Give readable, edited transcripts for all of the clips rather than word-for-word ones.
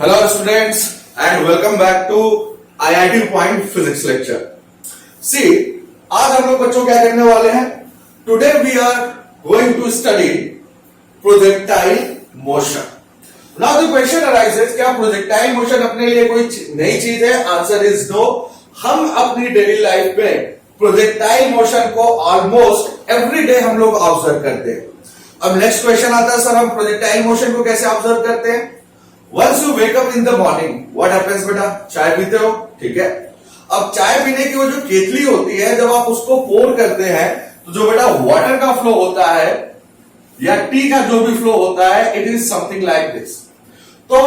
Hello students and welcome back to IIT point physics lecture. See, आज हम लोग बच्चों क्या करने वाले हैं? Today we are going to study projectile motion. Now the question arises, क्या प्रोजेक्टाइल मोशन अपने लिए कोई नई चीज है? Answer is no. हम अपनी डेली लाइफ में प्रोजेक्टाइल मोशन को ऑलमोस्ट एवरी डे हम लोग ऑब्जर्व करते हैं। अब नेक्स्ट क्वेश्चन आता है, सर हम प्रोजेक्टाइल मोशन को कैसे ऑब्जर्व करते हैं? Once you wake up in the morning, what happens बेटा? चाय पीते हो, ठीक है। अब चाय पीने की वो जो केतली होती है, जब आप उसको पोर करते हैं तो जो बेटा वाटर का फ्लो होता है या टी का जो भी फ्लो होता है, it is something like this. तो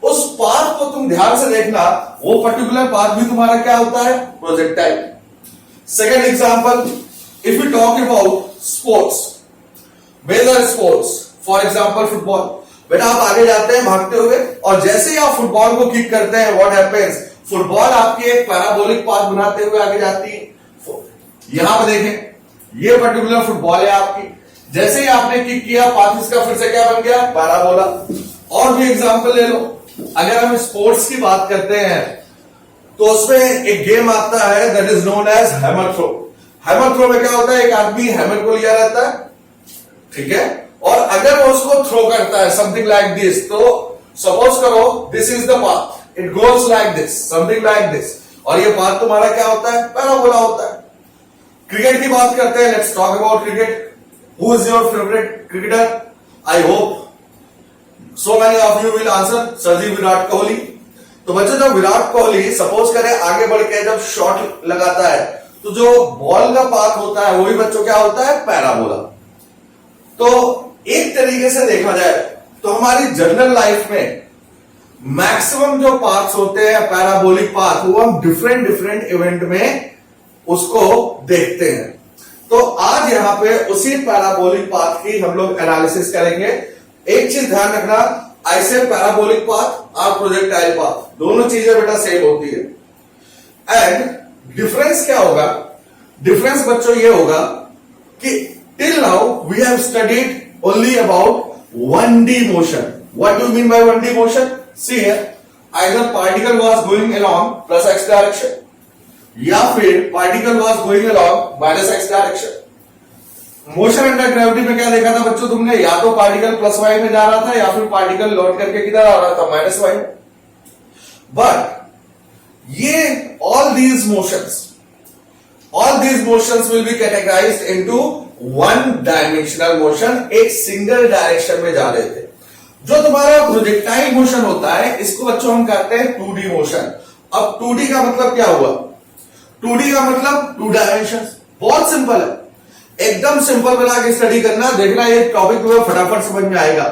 उस पाथ को तुम ध्यान से देखना, वो पर्टिकुलर पाथ भी तुम्हारा क्या होता है? Projectile. Second example, if you talk about sports, major sports, for example football. बेटा आप आगे जाते हैं भागते हुए और जैसे ही आप फुटबॉल को किक करते हैं, व्हाट हैपेंस? फुटबॉल आपकी एक पैराबोलिक पाथ बनाते हुए आगे जाती है। यहां पर देखें, ये पर्टिकुलर फुटबॉल है आपकी। जैसे ही आपने किक किया, पाथ इसका फिर से क्या बन गया? पैराबोला। और भी एग्जांपल ले लो। अगर हम स्पोर्ट्स की बात करते हैं तो उसमें एक गेम आता है that is known as hammer throw. Hammer throw में क्या होता है? एक आदमी हैमर को लिया रहता है, ठीक है, और अगर वो उसको थ्रो करता है समथिंग लाइक दिस, तो सपोज करो this is the path, it goes like this, something like this, और ये पाथ तुम्हारा क्या होता है? पैराबोला होता है। क्रिकेट की बात करते हैं, let's talk about cricket. Who is your favourite cricketer? I hope so many of you will answer sir ji Virat Kohli. तो बच्चों जब विराट कोहली सपोज करें आगे बढ़ के जब शॉट लगाता है, तो जो बॉल का पाथ होता है वही बच्चों क्या होता है? पैराबोला। तो एक तरीके से देखा जाए तो हमारी जनरल लाइफ में मैक्सिमम जो पाथ्स होते हैं पैराबोलिक पाथ, वो हम डिफरेंट डिफरेंट इवेंट में उसको देखते हैं। तो आज यहां पे उसी पैराबोलिक पाथ की हम लोग एनालिसिस करेंगे। एक चीज ध्यान रखना, ऐसे पैराबोलिक पाथ और प्रोजेक्टाइल पाथ दोनों चीजें बेटा सेम होती है। एंड डिफरेंस क्या होगा? डिफरेंस बच्चों ये होगा कि till now we have studied only about 1D motion. What do you mean by 1D motion? See here, either particle was going along plus x direction या फिर particle was going along minus x direction. Motion under gravity में क्या देखा था बच्चों तुमने? या तो पार्टिकल प्लस वाई में जा रहा था या फिर पार्टिकल लौट करके किधर आ रहा था? Minus Y. बट ये all these motions will be categorized into one dimensional motion, एक सिंगल डायरेक्शन में जा रहे थे। जो तुम्हारा प्रोजेक्टाइल मोशन होता है, इसको बच्चों हम कहते हैं 2D मोशन। अब 2D का मतलब क्या हुआ? 2D का मतलब 2 डायमेंशन। बहुत सिंपल है, एकदम सिंपल बना के स्टडी करना, देखना ये टॉपिक तुम्हें फटाफट समझ में आएगा।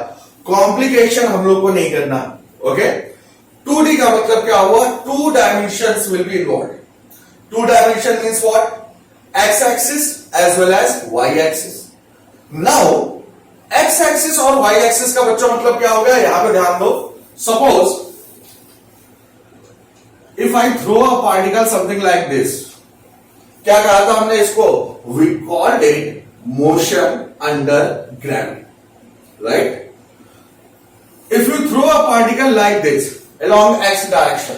कॉम्प्लिकेशन हम लोग को नहीं करना, ओके। 2D का मतलब क्या हुआ? 2 dimensions will be involved. 2 dimension means what? x axis as well as y axis. Now x axis और y axis का बच्चों मतलब क्या हो गया? यहां पे ध्यान दो। Suppose if I throw a particle something like this, क्या कहा था हमने इसको? We called it motion under gravity, right? If you throw a particle like this along x direction,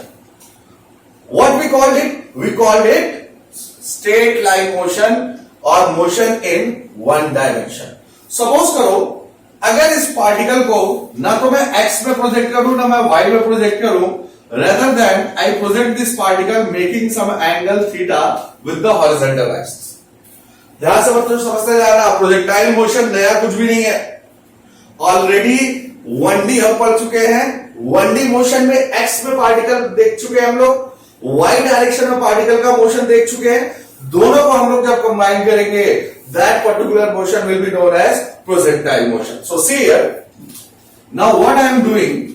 what we called it? We called it straight line motion और motion in one dimension. Suppose करो अगर इस particle को ना तो मैं x में project करूं ना मैं वाई में प्रोजेक्ट करूं, rather than I project this particle making some angle theta with the horizontal axis. ध्यान से बच्चों समझते जा रहा, प्रोजेक्टाइल मोशन नया कुछ भी नहीं है। ऑलरेडी 1D हम पढ़ चुके हैं। 1D मोशन में एक्स में पार्टिकल देख चुके हैं हम लोग, वाई डायरेक्शन में पार्टिकल का मोशन देख चुके हैं। दोनों को हम लोग जब कंबाइन करेंगे, that particular motion will be known as projectile motion. So see here, now what I am doing,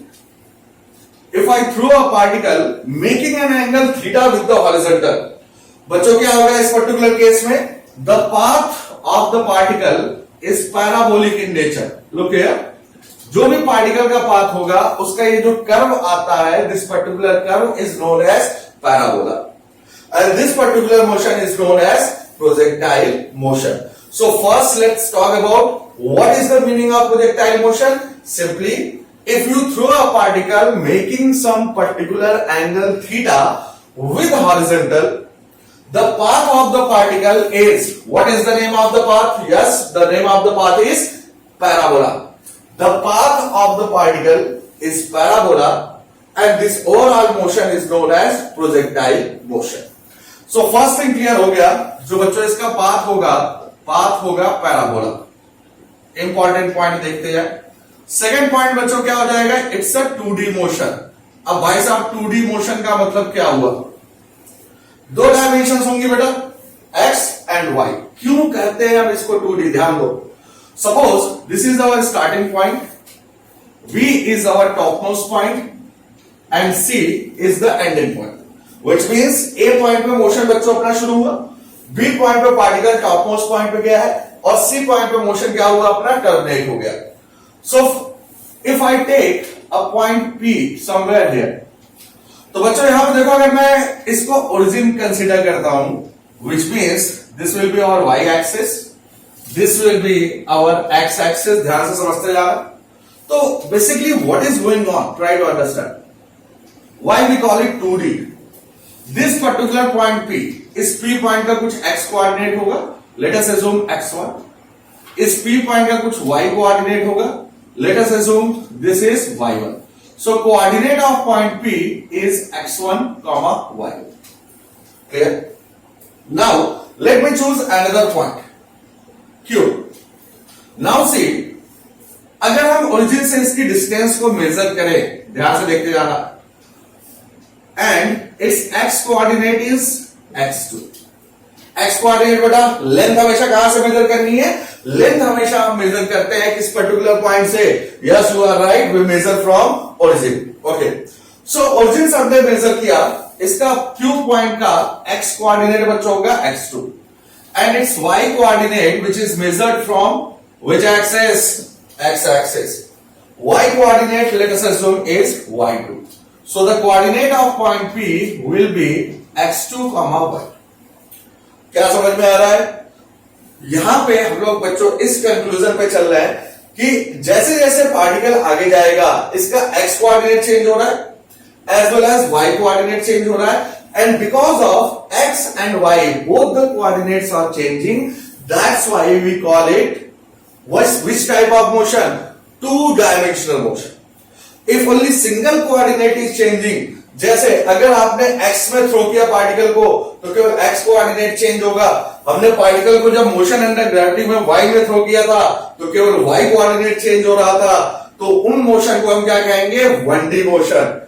if I throw a particle making an angle theta with the horizontal, बच्चों क्या होगा इस पर्टिकुलर केस में? The path of the particle is parabolic in nature. Look here, जो भी particle का path होगा उसका ये जो कर्व आता है, this particular curve is known as parabola, and this particular motion is known as projectile motion. So first let's talk about what is the meaning of projectile motion. Simply if you throw a particle making some particular angle theta with horizontal, the path of the particle is, what is the name of the path? Yes, the name of the path is parabola. The path of the particle is parabola and this overall motion is known as projectile motion. So first thing clear हो गया, जो बच्चों इसका path होगा parabola. Important point देखते हैं. Second point बच्चों क्या हो जाएगा? It's a 2D motion. अब भाई साहब 2D मोशन का मतलब क्या हुआ? दो डायमेंशन होंगी बेटा, एक्स एंड वाई. क्यों कहते हैं हम इसको 2D? ध्यान दो. Suppose this is our starting point, V is our topmost point and C is the ending point, which means A point पे मोशन बच्चों अपना शुरू हुआ, B पॉइंट पे पार्टिकल टॉपमोस्ट पॉइंट पे गया है और C पॉइंट पे मोशन क्या हुआ अपना? टर्मिनेट हो गया. So if I take a point P somewhere here, तो बच्चों यहां पे देखो, अगर मैं इसको ओरिजिन कंसीडर करता हूं, which means this will be our y axis, this will be our x axis. ध्यान से समझते जाना. तो basically what is going on, try to understand. Why we call it 2D. This particular point P, इस P point का कुछ x coordinate होगा, let us assume x1. इस P पॉइंट का कुछ y कोऑर्डिनेट होगा, let us assume this is y1. So coordinate of point P is x1, y1. Clear? Now let me choose another point Q. Now see, अगर हम origin से इसकी distance को major करें, ध्यान से देखते जाना, and it's x coordinate is x2. x coordinate बेटा लेंथ हमेशा कहां से मेजर करनी है? लेंथ हमेशा हम मेजर करते हैं किस पर्टिकुलर पॉइंट से? Yes you are right, we measure from origin. Okay, so origin से हमने मेजर किया, इसका Q पॉइंट का x कोऑर्डिनेट बच्चों होगा x2 and its y coordinate which is measured from which axis? X axis. Y coordinate, let us assume, is y2. So the coordinate of point P will be x2, y. क्या समझ में आ रहा है? यहां पे हम लोग बच्चों इस कंक्लूजन पे चल रहे हैं कि जैसे जैसे पार्टिकल आगे जाएगा इसका x कोऑर्डिनेट चेंज हो रहा है as well as y coordinate change हो रहा है, and because of x and y both the coordinates are changing, that's why we call it which type of motion? 2-dimensional motion. If only single coordinate is changing, जैसे अगर आपने x में throw किया particle को तो केवल x coordinate change होगा. हमने पार्टिकल को जब मोशन अंडर ग्रेविटी में y में थ्रो किया था तो केवल y कोऑर्डिनेट चेंज हो रहा था. तो उन मोशन को हम क्या कहेंगे? 1D motion.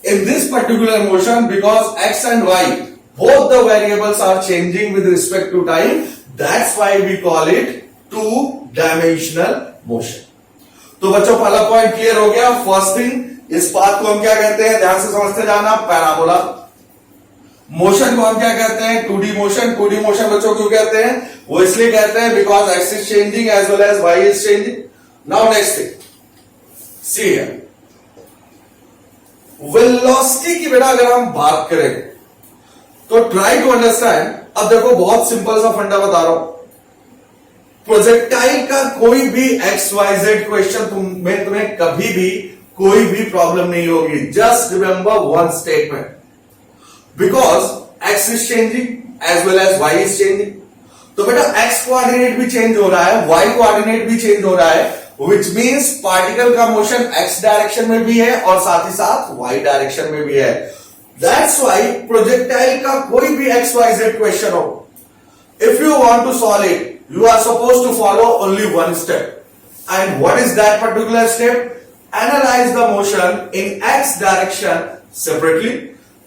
In this particular motion, because x and y both the variables are changing with respect to time, that's why we call it 2-dimensional motion. तो बच्चों पहला पॉइंट क्लियर हो गया. फर्स्ट थिंग, इस पाथ को हम क्या कहते हैं? ध्यान से समझते जाना. पैराबोला. मोशन को हम क्या कहते हैं? 2D motion. 2D मोशन बच्चों क्यों कहते हैं? वो इसलिए कहते हैं because x is changing as well as y is changing. Now next thing, see here, velocity की बेटा अगर हम बात करें तो ट्राई टू अंडरस्टैंड. अब देखो बहुत सिंपल सा फंडा बता रहा हूं. प्रोजेक्टाइल का कोई भी XYZ क्वेश्चन तुम्हें कभी भी कोई भी प्रॉब्लम नहीं होगी. Just remember one statement, because x is changing as well as y is changing. तो बेटा x कोऑर्डिनेट भी चेंज हो रहा है, y कोऑर्डिनेट भी चेंज हो रहा है, which means पार्टिकल का मोशन x डायरेक्शन में भी है और साथ ही साथ y डायरेक्शन में भी है. That's why प्रोजेक्टाइल का कोई भी XYZ क्वेश्चन हो, if you want to solve it, you are supposed to follow only one step. And what is that particular step? Analyze the motion in x direction separately,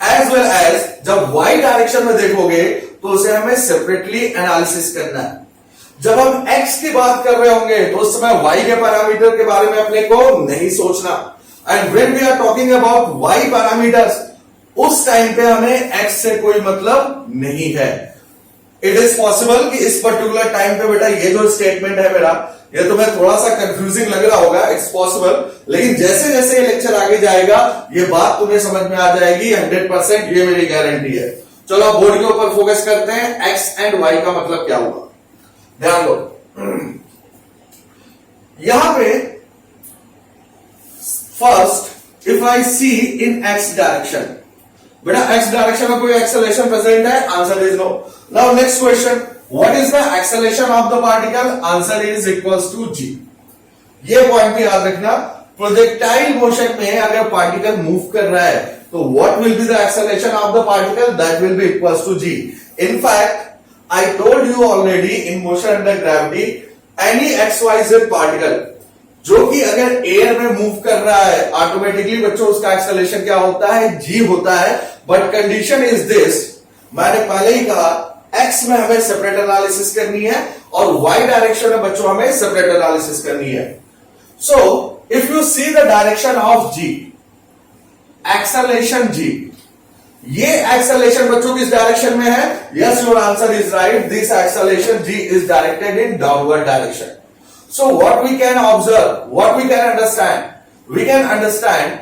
as well as जब y direction में देखोगे तो उसे हमें separately analysis करना है. जब हम x की बात कर रहे होंगे तो उस समय y के पैरामीटर के बारे में अपने को नहीं सोचना. And when we are talking about y parameters, उस टाइम पे हमें x से कोई मतलब नहीं है. इट इज पॉसिबल कि इस पर्टिकुलर टाइम पे बेटा ये जो स्टेटमेंट है मेरा, ये तुम्हें थोड़ा सा कंफ्यूजिंग लग रहा होगा. इट्स पॉसिबल, लेकिन जैसे जैसे ये लेक्चर आगे जाएगा ये बात तुम्हें समझ में आ जाएगी 100%. ये मेरी गारंटी है. चलो बोर्ड के ऊपर फोकस करते हैं. x एंड y का मतलब क्या हुआ, ध्यान दो. यहां पे first if I see in x direction, बेटा एक्स डायरेक्शन में कोई एक्सेलरेशन प्रेजेंट है? Answer is no. Now next question, what is the acceleration of the particle? Answer is equals to G. ये पॉइंट भी याद रखना, प्रोजेक्टाइल मोशन में अगर पार्टिकल मूव कर रहा है तो what will be the acceleration of the particle? That will be equals to g. In fact I told you already in motion under gravity, any XYZ particle जो कि अगर air में मूव कर रहा है ऑटोमेटिकली बच्चों उसका एक्सेलरेशन क्या होता है? जी होता है. बट कंडीशन इज दिस, मैंने पहले ही कहा एक्स में हमें सेपरेट एनालिसिस करनी है और वाई डायरेक्शन में बच्चों हमें सेपरेट एनालिसिस करनी है. So if you see the direction of G, acceleration G, ये एक्सेलरेशन बच्चों किस डायरेक्शन में है? Yes, your answer is right. This acceleration G is directed in downward direction. So what we can observe, what we can understand, we can understand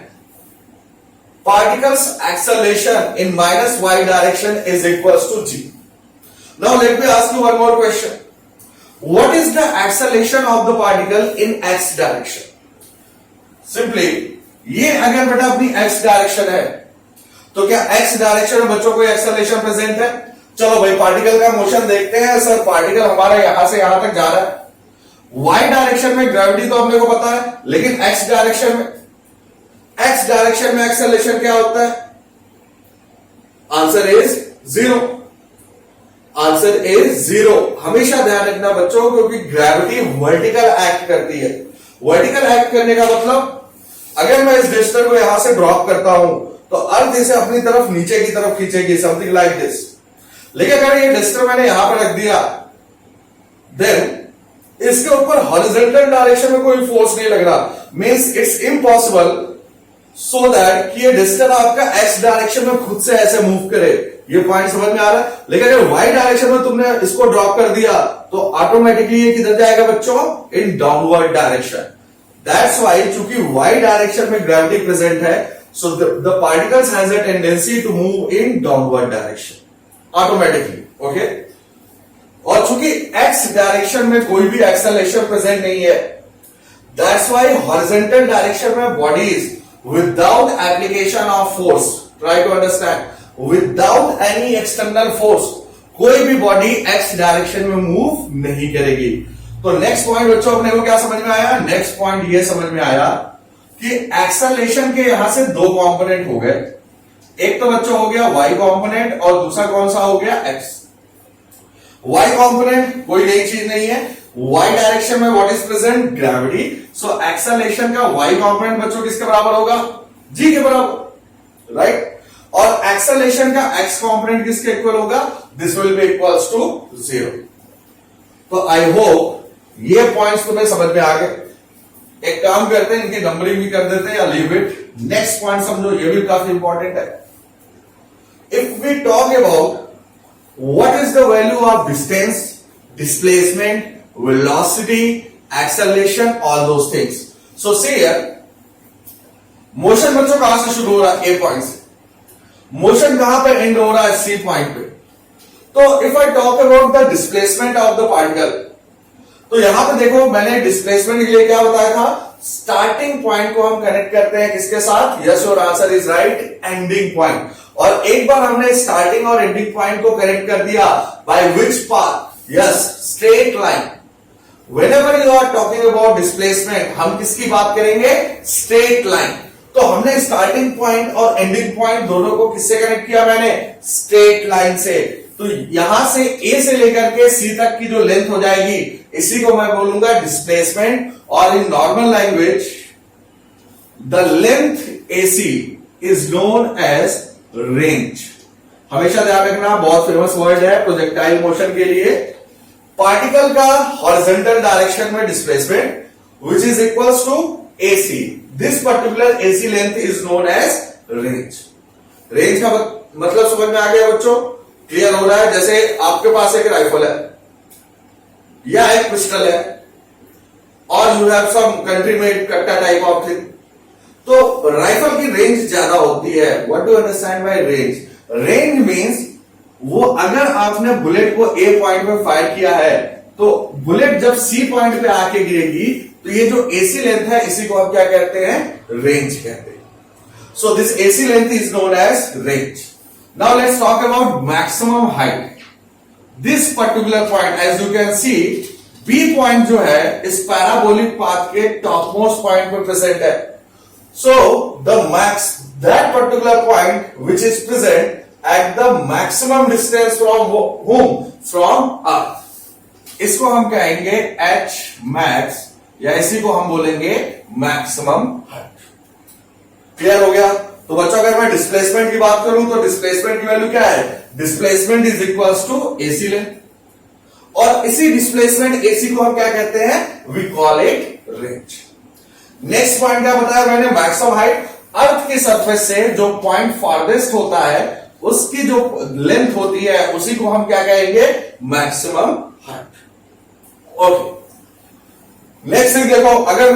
particles acceleration in minus y direction is equals to g. Now let me ask you one more question. What is the acceleration of the particle in x direction? Simply, ये अगर बेटा अपनी x direction है तो क्या x direction में बच्चों को एक्सेलरेशन प्रेजेंट है? चलो भाई पार्टिकल का मोशन देखते हैं. सर पार्टिकल हमारा यहां से यहां तक जा रहा है. y डायरेक्शन में ग्रेविटी तो हमने को पता है, लेकिन x डायरेक्शन में एक्सेलरेशन क्या होता है? Answer is zero. Answer is zero. हमेशा ध्यान रखना बच्चों, क्योंकि ग्रेविटी वर्टिकल एक्ट करती है. वर्टिकल एक्ट करने का मतलब अगर मैं इस डिस्टर को यहां से ड्रॉप करता हूं तो अर्थ इसे अपनी तरफ नीचे की तरफ खींचेगी, समथिंग लाइक दिस. लेकिन अगर ये डिस्टर मैंने यहां पर रख दिया, देन इसके ऊपर हॉरिजॉन्टल डायरेक्शन में कोई फोर्स नहीं लग रहा. Means it's impossible so that कि ये डिस्टर आपका एक्स डायरेक्शन में खुद से ऐसे मूव करे. ये पॉइंट समझ में आ रहा है? लेकिन अगर वाई डायरेक्शन में तुमने इसको ड्रॉप कर दिया तो ऑटोमेटिकली ये किधर जाएगा बच्चों? इन डाउनवर्ड डायरेक्शन. दैट्स वाई, चूंकि वाई डायरेक्शन में ग्रेविटी प्रेजेंट है, so the particles has a tendency to move in downward direction automatically. Okay, और चूंकि x डायरेक्शन में कोई भी एक्सेलरेशन प्रेजेंट नहीं है, that's why horizontal direction में bodies without application of force, try to understand, without any external force कोई भी बॉडी x डायरेक्शन में मूव नहीं करेगी. तो नेक्स्ट पॉइंट बच्चों अपने को क्या समझ में आया? नेक्स्ट पॉइंट ये समझ में आया कि एक्सेलरेशन के यहां से दो कंपोनेंट हो गए. एक तो बच्चों हो गया y कंपोनेंट और दूसरा कौन सा हो गया? x. y कंपोनेंट कोई नई चीज नहीं है. y डायरेक्शन में what is present? Gravity. So acceleration का y कंपोनेंट बच्चों किसके बराबर होगा? g के बराबर, राइट. और एक्सेलरेशन का x कंपोनेंट किसके इक्वल होगा? This will be equals to 0. तो आई होप ये पॉइंट्स तुम्हें समझ में आ गए. एक काम करते हैं, इनकी नंबरिंग भी कर देते हैं या लीव इट. नेक्स्ट पॉइंट समझो, ये भी काफी इंपॉर्टेंट है. If we talk about what is the value of distance, displacement, velocity, acceleration, all those things. So see here, motion बच्चों कहां से शुरू हो रहा है? ए पॉइंट से. मोशन कहां पर एंड हो रहा है? सी पॉइंट पे. तो if I talk about the displacement of the particle, तो यहां पे देखो मैंने डिस्प्लेसमेंट के लिए क्या बताया था? स्टार्टिंग पॉइंट को हम कनेक्ट करते हैं किसके साथ? Yes, your answer is right, ending point. और एक बार हमने स्टार्टिंग और एंडिंग पॉइंट को कनेक्ट कर दिया, by which path? Yes, straight line. Whenever you are talking about displacement, हम किसकी बात करेंगे? Straight line. तो हमने स्टार्टिंग पॉइंट और एंडिंग पॉइंट दोनों को किससे कनेक्ट किया? मैंने स्ट्रेट लाइन से. तो यहां से ए से लेकर के सी तक की जो लेंथ हो जाएगी, इसी को मैं बोलूंगा डिस्प्लेसमेंट. और in normal language the length AC is known as range. हमेशा ध्यान रखना, बहुत फेमस वर्ड है प्रोजेक्टाइल मोशन के लिए. पार्टिकल का हॉरिजॉन्टल डायरेक्शन में displacement which is equals to AC. This particular AC length is known as range. Range का मतलब समझ में आ गया बच्चों? क्लियर हो रहा है? जैसे आपके पास एक राइफल है या एक पिस्टल है और you have some country made कट्टा टाइप ऑफ थिंग. तो राइफल की रेंज ज्यादा होती है. What do understand by range? Range means वो अगर आपने बुलेट को ए पॉइंट में फायर किया है तो बुलेट जब सी पॉइंट पे आके गिरेगी तो ये जो एसी लेंथ है इसी को हम क्या कहते हैं, रेंज कहते हैं. So this AC length is known as range. Now let's talk about maximum height. This particular point as you can see B point जो है इस पैराबोलिक पाथ के टॉप मोस्ट पॉइंट पे प्रेजेंट है. So the max that particular point which is present at the maximum distance from home, from earth, इसको हम कहेंगे एच मैक्स, या इसी को हम बोलेंगे मैक्सिमम हाइट. क्लियर हो गया. तो बच्चों अगर मैं डिस्प्लेसमेंट की बात करूं तो डिस्प्लेसमेंट की वैल्यू क्या है, displacement is equals to AC length, और इसी डिस्प्लेसमेंट एसी को हम क्या कहते हैं, we call it range. Next point क्या बताया मैंने, मैक्सिमम हाइट. अर्थ की सरफेस से जो पॉइंट फारदेस्ट होता है उसकी जो लेंथ होती है उसी को हम क्या कहेंगे, maximum height. Okay, next thing देखो, अगर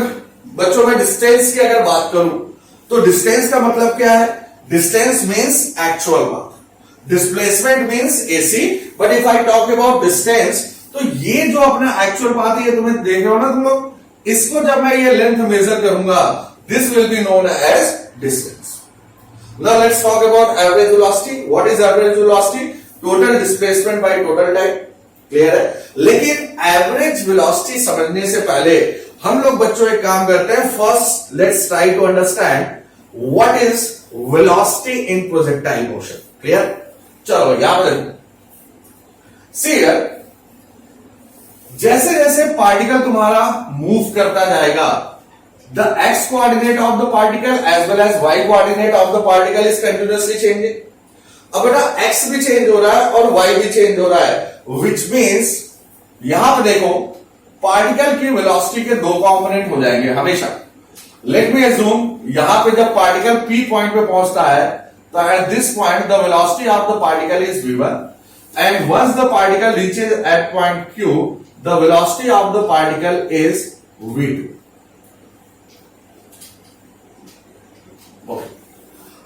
बच्चों में डिस्टेंस की अगर बात करूं तो डिस्टेंस का मतलब क्या है, distance means actual path, displacement means AC. But if I talk about distance, तो ये जो अपना एक्चुअल पाथ है ये तुम्हें देख रहे हो ना तुम लोग, इसको जब मैं ये लेंथ मेजर करूंगा this will be known as distance. Now let's talk about average velocity. What is average velocity, total displacement by total time. Clear है. लेकिन एवरेज वेलोसिटी समझने से पहले हम लोग बच्चों एक काम करते हैं, first let's try to understand what is velocity in projectile motion. Clear. चलो यहां पर सी हियर, जैसे जैसे पार्टिकल तुम्हारा मूव करता जाएगा, the x coordinate of the particle as well as y coordinate of the particle is continuously changing. अब बेटा एक्स भी चेंज हो रहा है और वाई भी चेंज हो रहा है, विच मीन्स यहां पर देखो पार्टिकल की वेलोसिटी के दो कंपोनेंट हो जाएंगे हमेशा. लेट मी अज्यूम यहां पे जब पार्टिकल पी पॉइंट पे पहुंचता है तो at this point the velocity of the particle is v1, and once the particle reaches at point q the velocity of the particle is v2.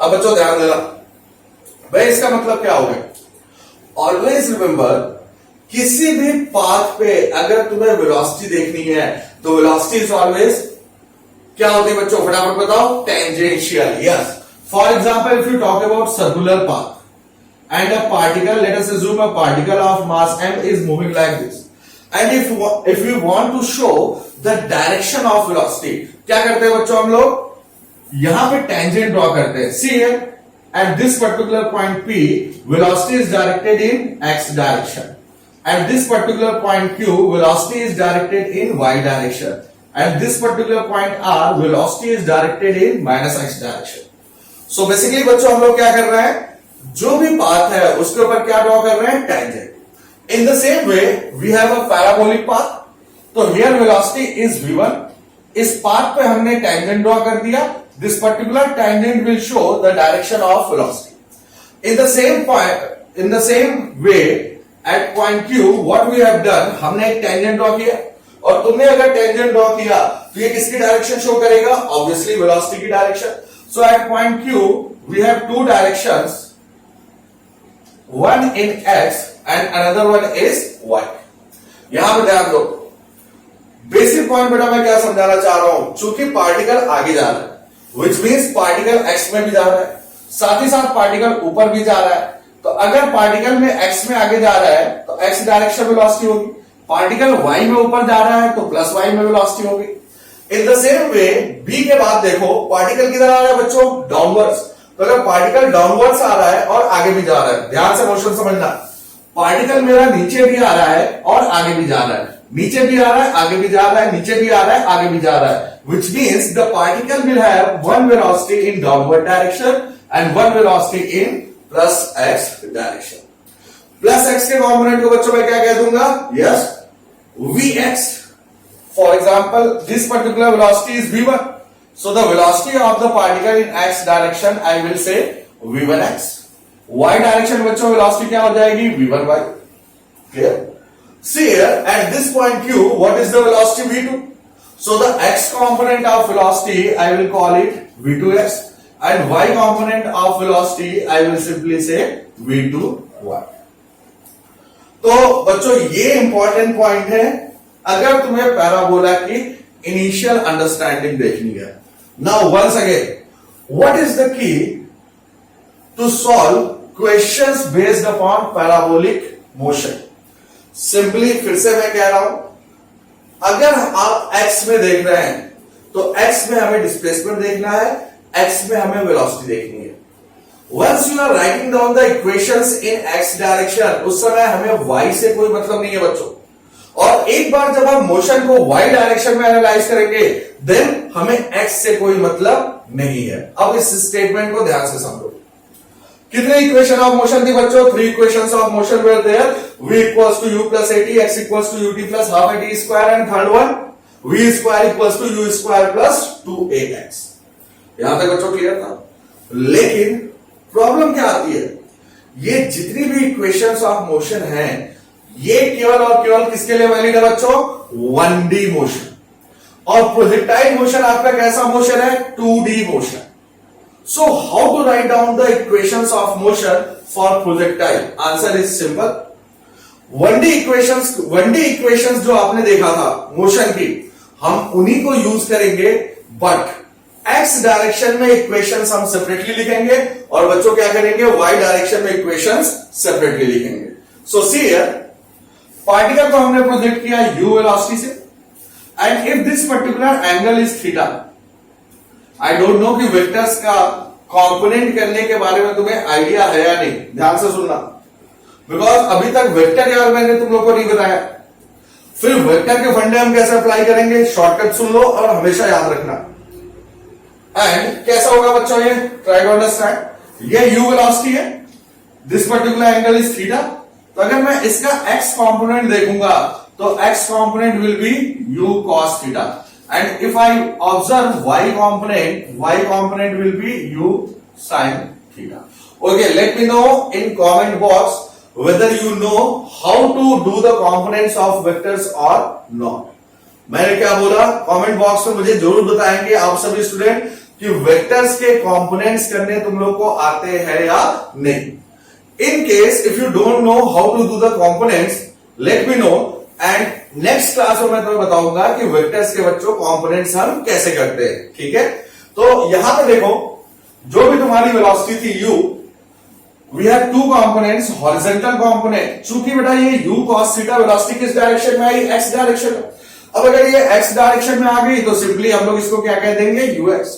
अब बच्चों ध्यान देना भाई, इसका मतलब क्या हो गया, ऑलवेज रिमेंबर किसी भी पाथ पे अगर तुम्हें वेलोसिटी देखनी है तो वेलोसिटी इज ऑलवेज क्या होती है बच्चों, फटाफट बताओ, tangential. Yes. For example if you talk about circular path and a particle, let us assume a particle of mass m is moving like this, and if you want to show the direction of velocity, क्या करते हैं बच्चों हम लोग, यहां पे tangent draw करते हैं. See here, at this particular point P, velocity is directed in x direction. At this particular point Q, velocity is directed in y direction. At this particular point R, velocity is directed in minus x direction. So basically बच्चों हम लोग क्या कर रहे हैं, जो भी path है उसके ऊपर क्या ड्रॉ कर रहे हैं, tangent. In the same way, we have a parabolic path. तो here velocity is v1. इस पाथ पे हमने टेंजेंट ड्रॉ कर दिया. This particular tangent will show the direction of velocity. In the same point, in the same way, at point Q, what we have done, हमने एक tangent draw किया, और तुमने अगर tangent ड्रॉ किया तो ये किसकी डायरेक्शन शो करेगा, obviously velocity की direction. So at point Q, we have two directions, one in x and another one is y. यहां पे ध्यान दो, बेसिक पॉइंट बेटा मैं क्या समझाना चाह रहा हूं, चूंकि पार्टिकल आगे जा रहा है which means पार्टिकल x में भी जा रहा है, साथ ही साथ पार्टिकल ऊपर भी जा रहा है. तो अगर पार्टिकल में x में आगे जा रहा है तो x डायरेक्शन वेलोसिटी होगी, पार्टिकल y में ऊपर जा रहा है तो प्लस y में वेलोसिटी होगी. इन द सेम वे b के बाद देखो पार्टिकल किधर आ रहा है बच्चों, डाउनवर्ड्स. तो अगर पार्टिकल डाउनवर्ड्स आ रहा है और आगे भी जा रहा है, ध्यान से मोशन समझना, पार्टिकल मेरा नीचे भी आ रहा है और आगे भी जा रहा है, नीचे भी आ रहा है आगे भी जा रहा है, नीचे भी आ रहा है आगे भी जा रहा है, which means the particle will have one velocity in downward direction and one velocity in plus x direction. Plus x के कॉम्पोनेंट को बच्चों मैं क्या कह दूंगा, yes, vx. For example, this particular velocity is v1, so the velocity of the particle in x direction I will say v1x. y direction बच्चों velocity क्या हो जाएगी, v1y. Clear? See here, at this point Q, what is the velocity v2? So the x component of velocity I will call it v2x, and y component of velocity I will simply say v2y. तो बच्चों ये important point है अगर तुम्हें parabola की initial understanding देखनी है। Now once again, what is the key to solve questions based upon parabolic motion? Simply फिर से मैं कह रहा हूं, अगर आप एक्स में देख रहे हैं तो एक्स में हमें डिस्प्लेसमेंट देखना है, एक्स में हमें वेलोसिटी देखनी है। Once you are writing down the equations in x direction, उस समय हमें वाई से कोई मतलब नहीं है बच्चों। और एक बार जब हम मोशन को वाई डायरेक्शन में एनालाइज करेंगे देन हमें एक्स से कोई मतलब नहीं है। अब इस स्टेटमेंट को ध्यान से समझो। कितने इक्वेशन ऑफ मोशन थी बच्चों? 3 equations of motion were there, v equals to u plus at, x equals to ut plus half at square, and third one v square equals to u square plus 2ax। यहां तक बच्चों clear था? लेकिन problem क्या आती है, ये जितनी भी इक्वेशंस ऑफ मोशन हैं ये केवल और केवल किसके लिए वैलिड है बच्चों? 1D motion. और प्रोजेक्टाइल मोशन आपका कैसा मोशन है? 2D motion. So how to write down the equations of motion for projectile? Answer is simple. 1D equations जो आपने देखा था मोशन की, हम उन्हीं को यूज करेंगे, बट x डायरेक्शन में इक्वेशंस हम सेपरेटली लिखेंगे और बच्चों क्या करेंगे? y डायरेक्शन में इक्वेशंस सेपरेटली लिखेंगे। सो सी हियर, पार्टिकल को हमने प्रोजेक्ट किया u वेलोसिटी से, and if this particular angle is theta, I don't know कि वेक्टर्स का कंपोनेंट करने के बारे में तुम्हें आइडिया है या नहीं, ध्यान से सुनना, बिकॉज अभी तक वेक्टर यार मैंने तुम लोग को नहीं बताया। फिर वेक्टर के फंडे हम कैसे अप्लाई करेंगे, शॉर्टकट सुन लो और हमेशा याद रखना। एंड कैसा होगा बच्चों, ये ट्राई टू अंडरस्टैंड। ये u वेलोसिटी है, this particular angle is theta, तो अगर मैं इसका x कंपोनेंट देखूंगा तो x component will be u cos theta, and if I observe y component will be u sin theta. Okay, let me know in comment box whether you know how to do the components of vectors or not. मैंने क्या बोला, comment box में मुझे जरूर बताएंगे आप सभी student कि वेक्टर्स के कंपोनेंट्स करने तुम लोग को आते हैं या नहीं। In case if you don't know how to do the components, let me know, and next class में मैं तुम्हें बताऊंगा कि वेक्टर्स के बच्चों कंपोनेंट्स हम कैसे करते हैं। ठीक है, तो यहां पे देखो, जो भी तुम्हारी वेलोसिटी थी u, we have two components, horizontal component. चूंकि बेटा ये u cos थीटा वेलोसिटी किस डायरेक्शन में आई, x डायरेक्शन में। अब अगर ये x डायरेक्शन में आ गई तो सिंपली हम लोग इसको क्या कह देंगे, ux।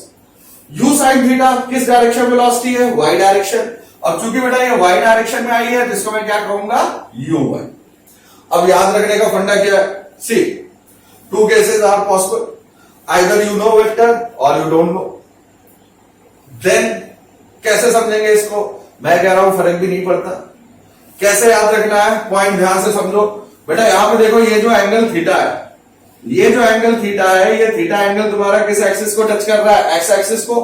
u sin थीटा किस डायरेक्शन में वेलोसिटी है, y डायरेक्शन। अब चूंकि बेटा ये y डायरेक्शन में आई है तो इसको मैं क्या कहूंगा, uy। अब याद रखने का फंडा क्या है, see two cases are possible, either you know vector और यू डोंट नो। देन कैसे समझेंगे इसको, मैं कह रहा हूं फर्क भी नहीं पड़ता। कैसे याद रखना है, पॉइंट ध्यान से समझो बेटा। यहां पे देखो, ये जो एंगल थीटा है, ये जो एंगल थीटा है, ये थीटा एंगल तुम्हारा किस एक्सिस को टच कर रहा है, एक्स एक्सिस को।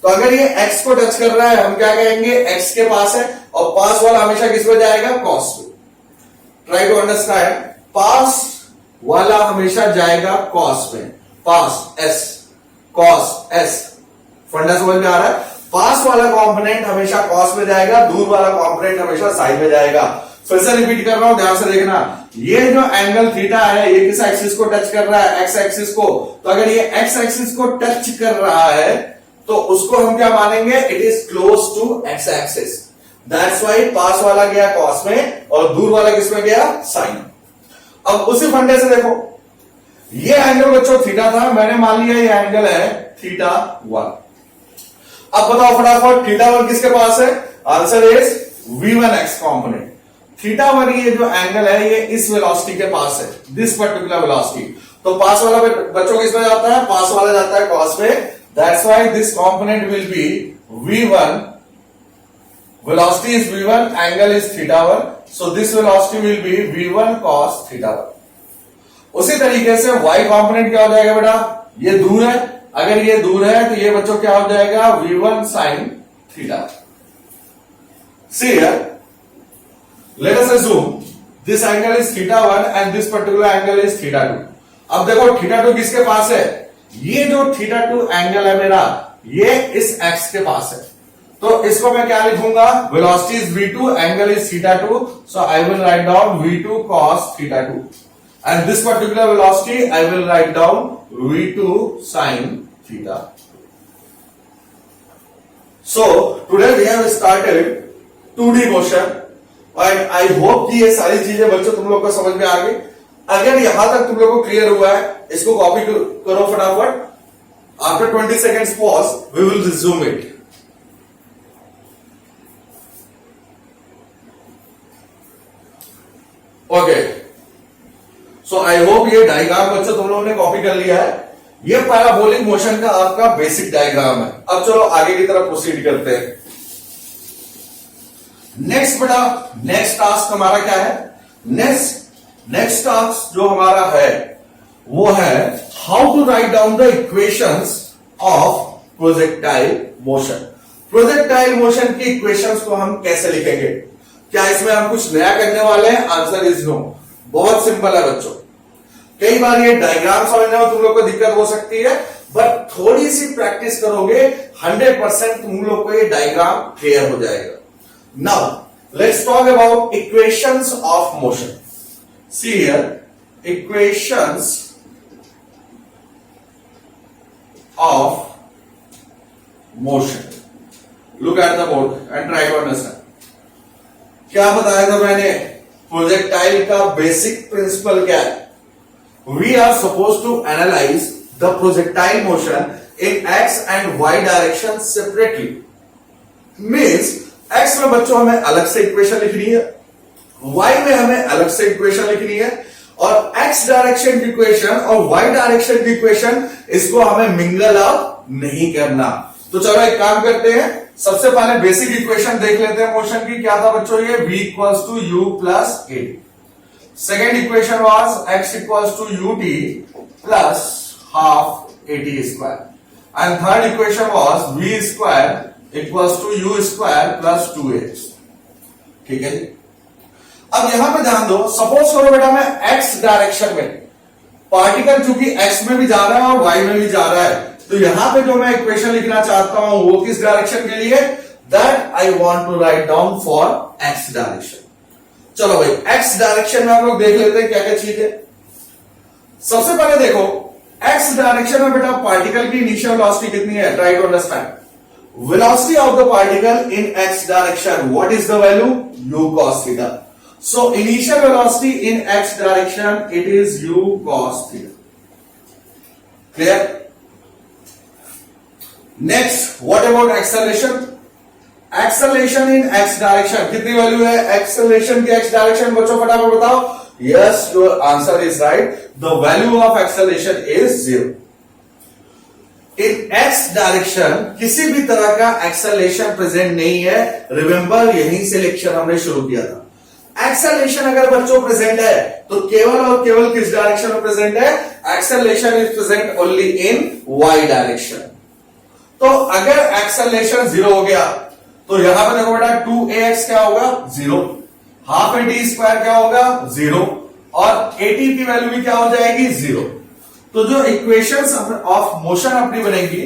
तो अगर ये एक्स को टच कर रहा है, हम क्या कहेंगे, एक्स के पास है, और पास वाला हमेशा किस में जाएगा, कॉस में। ट्राई टू अंडरस्टैंड, पास वाला हमेशा जाएगा कॉस में, पास एस, कॉस एस। फंडा समझ में आ रहा है, पास वाला कंपोनेंट हमेशा कॉस में जाएगा, दूर वाला कंपोनेंट हमेशा साइन में जाएगा। फिर से रिपीट कर रहा हूं, ध्यान से देखना। ये जो एंगल थीटा है, ये किस एक्सिस को टच कर रहा है, एक्स एक्सिस को। तो अगर ये एक्स एक्सिस को टच कर रहा है तो उसको हम क्या मानेंगे, it is close to X axis. That's why पास वाला गया कॉस में और दूर वाला किस में गया, साइन। अब उसी फंडे से देखो, ये एंगल बच्चों थीटा था, मैंने मान लिया ये एंगल है थीटा 1। अब बताओ फटाफट, थीटा 1 किसके पास है, answer is v1x component. Theta 1 ये जो एंगल है, ये इस वेलोसिटी के पास है, दिस पर्टिकुलर वेलोसिटी। तो पास वाला बच्चों किसमें जाता है, पास वाला जाता है कॉस में। That's why this component will be v1, velocity is v1, angle is theta 1, so this velocity will be v1 cos theta 1। उसी तरीके से y कंपोनेंट क्या हो जाएगा बेटा, ये दूर है, अगर ये दूर है तो ये बच्चों क्या हो जाएगा, v1 sin theta। See here, let us assume this angle is theta 1 and this particular angle is theta 2। अब देखो theta 2 किसके पास है, ये जो theta 2 एंगल है मेरा, ये इस x के पास है। तो इसको मैं क्या लिखूंगा, velocity is v2, angle is θ2, so I will write down v2 cos θ2 and this particular velocity I will write down v2 sin θ. So today we have started 2D motion and I hope कि ये सारी चीजें बच्चों तुम लोग को समझ में आ गई. अगर यहां तक तुम लोग को क्लियर हुआ है, इसको कॉपी करो फटाफट. After 20 seconds pause we will resume it. Okay, so I hope ये डायग्राम बच्चों तुम लोगों ने कॉपी कर लिया है. ये पैराबोलिक मोशन का आपका बेसिक डायग्राम है. अब चलो आगे की तरफ प्रोसीड करते हैं. नेक्स्ट बेटा, नेक्स्ट टास्क हमारा क्या है? नेक्स्ट टास्क जो हमारा है वो है how to write down the equations of projectile motion. Projectile motion की इक्वेशंस को हम कैसे लिखेंगे? क्या इसमें हम कुछ नया करने वाले हैं? Answer is no. बहुत सिंपल है बच्चों. कई बार ये डायग्राम समझने में तुम लोग को दिक्कत हो सकती है, बट थोड़ी सी प्रैक्टिस करोगे 100% तुम लोग को ये डायग्राम क्लियर हो जाएगा. Now let's talk about equations of motion. See here, equations of motion. Look at the board and try to understand. क्या बताया था मैंने? प्रोजेक्टाइल का बेसिक प्रिंसिपल क्या है? We are supposed to analyze the projectile motion in x and y direction separately. Means x में बच्चों हमें अलग से इक्वेशन लिखनी है, y में हमें अलग से इक्वेशन लिखनी है, और x डायरेक्शन की इक्वेशन और y डायरेक्शन की इक्वेशन इसको हमें मिंगल अप नहीं करना. तो चलो एक काम करते हैं, सबसे पहले बेसिक इक्वेशन देख लेते हैं मोशन की. क्या था बच्चों? ये v equals to u plus a. Second equation was x equals to ut plus half at square, and third equation was v square equals to u square plus 2x. ठीक है जी. अब यहां पे ध्यान दो, सपोज करो बेटा मैं x डायरेक्शन में पार्टिकल चूंकि x में भी जा रहा है और y में भी जा रहा है, तो यहां पे जो मैं इक्वेशन लिखना चाहता हूं वो किस डायरेक्शन के लिए? That I want to write down for x direction. चलो भाई, x डायरेक्शन में हम लोग देख लेते हैं क्या क्या चीज है. सबसे पहले देखो, x डायरेक्शन में बेटा पार्टिकल की इनिशियल वेलोसिटी कितनी है? Try to understand. Velocity of the particle in x direction, what is the value? u cos theta. So initial velocity in x direction it is u cos theta. Clear? Next, what about acceleration? Acceleration in x direction कितनी value है? Acceleration की x direction बच्चों फटाफट बताओ. Yes, your answer is right. The value of acceleration is 0. In x direction किसी भी तरह का एक्सेलरेशन प्रेजेंट नहीं है. रिमेंबर, यहीं से लेक्चर हमने शुरू किया था. एक्सेलरेशन अगर बच्चों प्रेजेंट है तो केवल और केवल किस डायरेक्शन में प्रेजेंट है? Acceleration is present only in y direction. तो अगर एक्सेलरेशन 0 हो गया तो यहां पर देखो बेटा 2ax क्या होगा? 0. हाफ at स्क्वायर क्या होगा? 0. और at की वैल्यू भी क्या हो जाएगी? 0. तो जो इक्वेशंस ऑफ मोशन अपनी बनेगी,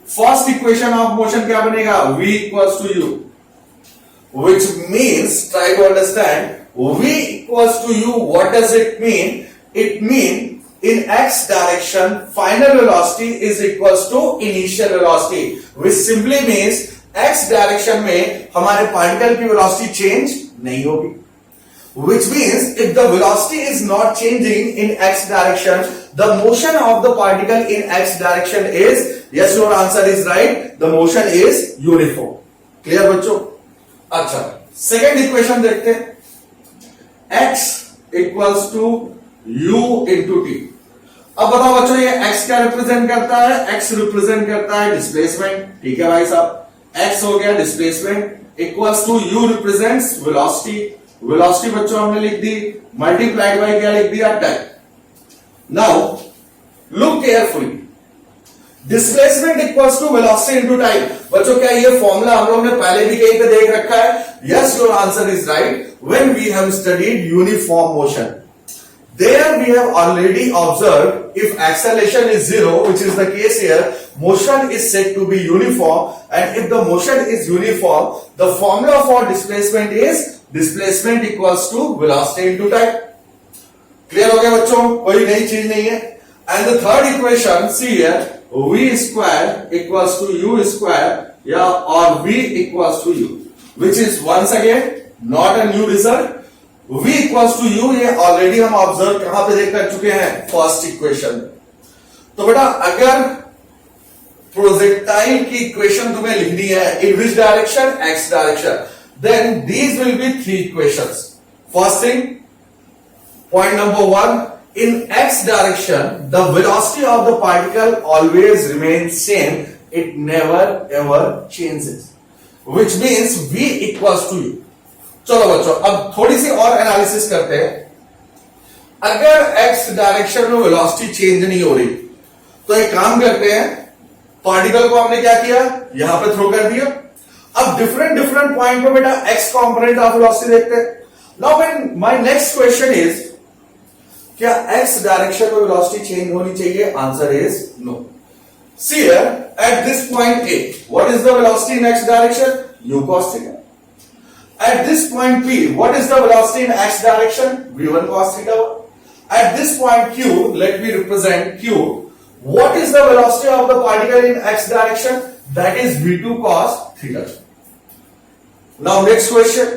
फर्स्ट इक्वेशन ऑफ मोशन क्या बनेगा? v equals to u, which means try to understand v equals to u. What does it mean? It means in x direction final velocity is equals to initial velocity, which simply means x direction में हमारे particle की velocity change नहीं होगी. Which means if the velocity is not changing in x direction, the motion of the particle in x direction is, yes, your answer is right, the motion is uniform. Clear बच्चों? अच्छा, second equation देखते हैं. x equals to u into t. अब बताओ बच्चों, ये x क्या represent करता है? x रिप्रेजेंट करता है डिस्प्लेसमेंट. ठीक है भाई साहब, x हो गया displacement equals to u represents velocity. Velocity बच्चों हमने लिख दी, मल्टीप्लाइड बाय क्या लिख दिया? Time. Now look carefully, displacement equals to velocity into time. बच्चों क्या ये फॉर्मूला हम लोग ने पहले भी कहीं पे देख रखा है? Yes, your answer is right. When we have studied uniform motion, There we have already observed if acceleration is zero, which is the case here, motion is said to be uniform, and if the motion is uniform, the formula for displacement is displacement equals to velocity into time. Clear हो गया बच्चों? कोई नई चीज नहीं है. And the third equation, see here, v square equals to u square, or v equals to u, which is once again not a new result. v equals to u ये already हम ऑब्जर्व कहां पे देख कर चुके हैं, first equation. तो बेटा अगर प्रोजेक्टाइल की इक्वेशन तुम्हें लिखनी है in which direction, x direction, then these will be three equations. First thing, point number one, in x direction the velocity of the particle always remains same, it never ever changes, which means v equals to u. चलो बच्चों अब थोड़ी सी और analysis करते हैं. अगर x direction में velocity change नहीं हो रही तो एक काम करते हैं, पार्टिकल को हमने क्या किया, यहां पे थ्रो कर दिया. अब डिफरेंट पॉइंट पे बेटा x कॉम्पोनेंट ऑफ वेलोसिटी देखते हैं. Now when my next question is, क्या x डायरेक्शन में वेलोसिटी चेंज होनी चाहिए? Answer is no. See here at this point A, what is the velocity in x direction? u cos theta. At this point P, what is the velocity in x direction? v1 cos theta 1. At this point Q, let me represent Q. What is the velocity of the particle in x direction? That is v2 cos theta. Now next question.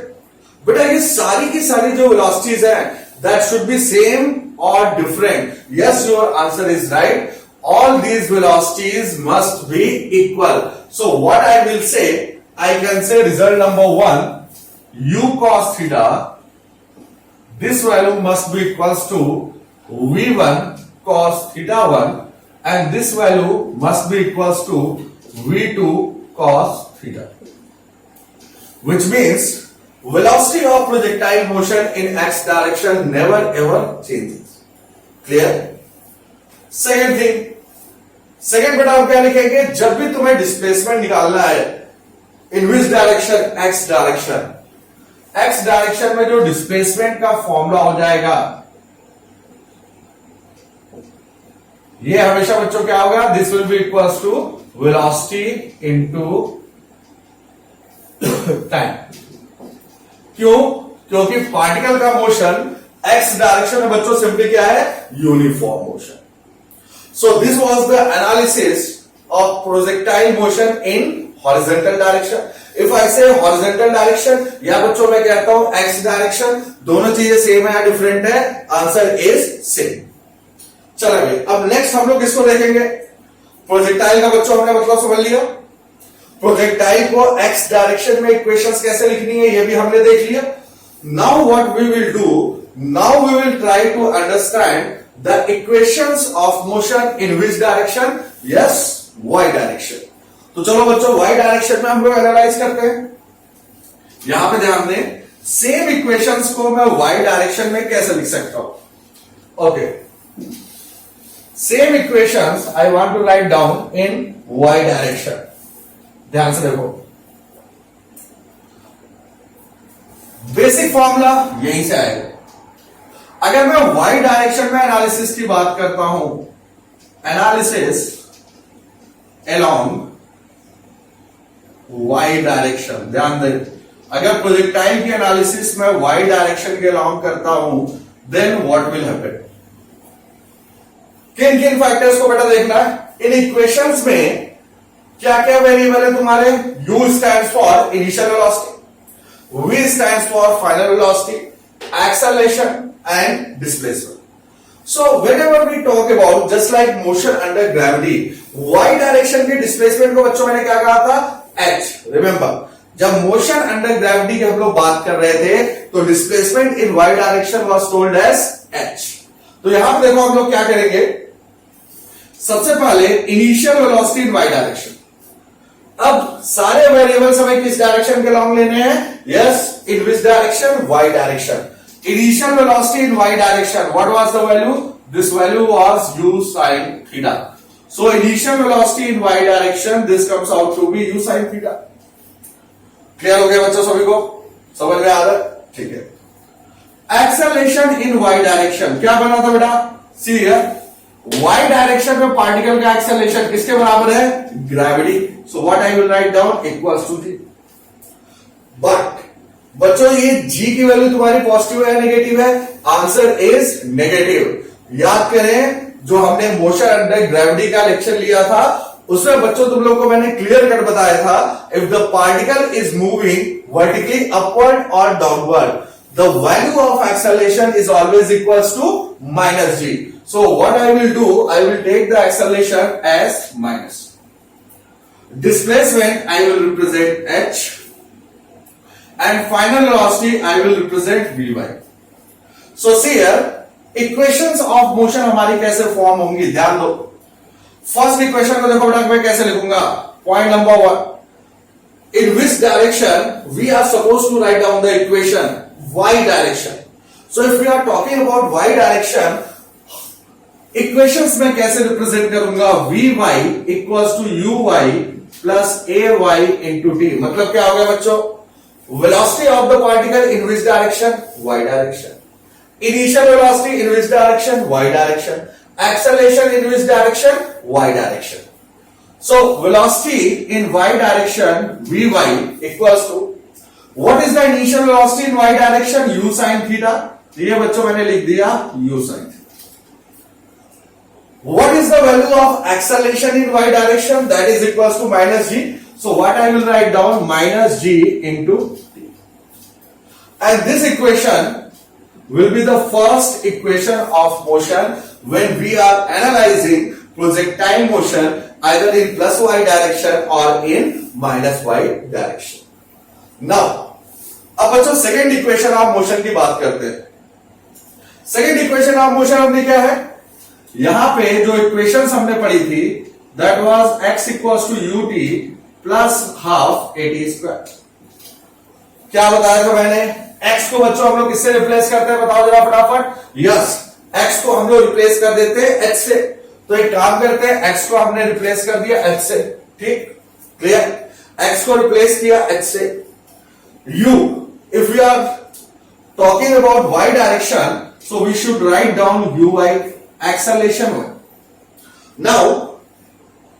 बेटा ये सारी की सारी जो velocities हैं, that should be same or different? Yes, your answer is right. All these velocities must be equal. So what I will say, I can say result number one, u cos theta, this value must be equals to v1 cos theta 1, and this value must be equals to v2 cos theta, which means velocity of projectile motion in x direction never ever changes. Clear? Second thing, second बेटा हम क्या लिखेंगे, जब भी तुम्हें displacement निकालना है in which direction, x direction, x direction में जो डिस्प्लेसमेंट का फॉर्मूला हो जाएगा, ये हमेशा बच्चों क्या होगा, this will be equals to velocity into time. क्यों? क्योंकि पार्टिकल का मोशन एक्स डायरेक्शन में बच्चों सिंपली क्या है, uniform motion. So this was the analysis of projectile motion in horizontal direction. If I से हॉरिजॉन्टल डायरेक्शन या बच्चों मैं कहता हूं एक्स डायरेक्शन, दोनों चीजें सेम है या डिफरेंट है? Answer is same. चलो भाई अब नेक्स्ट हम लोग इसको देखेंगे. प्रोजेक्टाइल का बच्चों हमने मतलब समझ लिया. प्रोजेक्टाइल को एक्स डायरेक्शन में इक्वेशंस कैसे लिखनी है ये भी हमने देख लिया. Now what we will do, now we will try to understand the equations of motion in which direction? Yes, y direction. तो चलो बच्चों वाई डायरेक्शन में हम लोग एनालाइज करते हैं. यहां पे ध्यान दें, सेम इक्वेशंस को मैं वाई डायरेक्शन में कैसे लिख सकता हूं. Okay, same equations I want to write down in y direction. ध्यान से देखो, बेसिक फॉर्मूला यहीं से आएगा. अगर मैं वाई डायरेक्शन में एनालिसिस की बात करता हूं, एनालिसिस अलोंग वाई डायरेक्शन, ध्यान दें, अगर प्रोजेक्टाइल की एनालिसिस में वाई डायरेक्शन के अलोंग करता हूं, देन व्हाट विल हैपन? किन किन फैक्टर्स को बेटा देखना है इन इक्वेशंस में? क्या क्या वेरिएबल है तुम्हारे? u stands for initial velocity, v stands for final velocity, acceleration and displacement. So whenever we talk about just like motion under gravity, y direction के डिस्प्लेसमेंट को बच्चों मैंने क्या कहा था? h. रिमेंबर, जब मोशन अंडर ग्रेविटी की हम लोग बात कर रहे थे तो displacement in y direction was told as h. तो यहां पर देखो हम लोग क्या करेंगे, सबसे पहले initial velocity in y direction. अब सारे वेरिएबल्स हमें किस डायरेक्शन के लॉन्ग लेने हैं? Yes, in which direction? y direction. Initial velocity in y direction, what was the value? This value was u sin theta. So initial velocity in y direction, this comes out to be u sin theta. Clear हो गया बच्चों सभी को? समझ में आ रहा है? ठीक है. एक्सेलरेशन इन वाई डायरेक्शन क्या बना था बेटा, सी हियर वाई डायरेक्शन में पार्टिकल का एक्सेलरेशन किसके बराबर है, gravity. So what I will write down equals to g. But बच्चों ये g की वैल्यू तुम्हारी पॉजिटिव है नेगेटिव है, आंसर इज नेगेटिव. याद करें जो हमने मोशन अंडर ग्रेविटी का लेक्चर लिया था उसमें बच्चों तुम लोगों को मैंने क्लियर कट बताया था, if the particle is moving vertically upward और downward the value of acceleration is always equals to minus g. So what I will do, I will take the acceleration as minus. Displacement I will represent h and final velocity I will represent vy. So see here equations of motion हमारी कैसे form होंगी, ध्यान दो. First equation को देखो बेटा मैं कैसे लिखूंगा. Point number 1, in which direction we are supposed to write down the equation, y direction. So if we are talking about y direction, equations में कैसे रिप्रेजेंट करूंगा, vy equals to uy plus ay into t. मतलब क्या हो गया बच्चों, velocity of the particle in which direction, y direction. Initial velocity in which direction, y direction. Acceleration in which direction, y direction. So velocity in y direction vy equals to what is the initial velocity in y direction, u sin theta. ये बच्चों मैंने लिख दिया u sin. What is the value of acceleration in y direction, that is equals to minus g. So what I will write down, minus g into t. And this equation will be the first equation of motion when we are analyzing projectile motion either in plus y direction or in minus y direction. Now अब बच्चों second equation of motion की बात करते हैं. Second equation of motion हमने क्या है, यहां पे जो इक्वेशंस हमने पढ़ी थी that was x equals to ut plus half at square. क्या बताया था मैंने, x को बच्चों हम लोग किससे रिप्लेस करते हैं बताओ जरा फटाफट. यस, x को हम लोग रिप्लेस कर देते हैं h से. तो एक काम करते हैं, x को हमने रिप्लेस कर दिया h से. ठीक, क्लियर. x को रिप्लेस किया h से. u, if we are talking about y direction, so we should write down uy, acceleration में. नाउ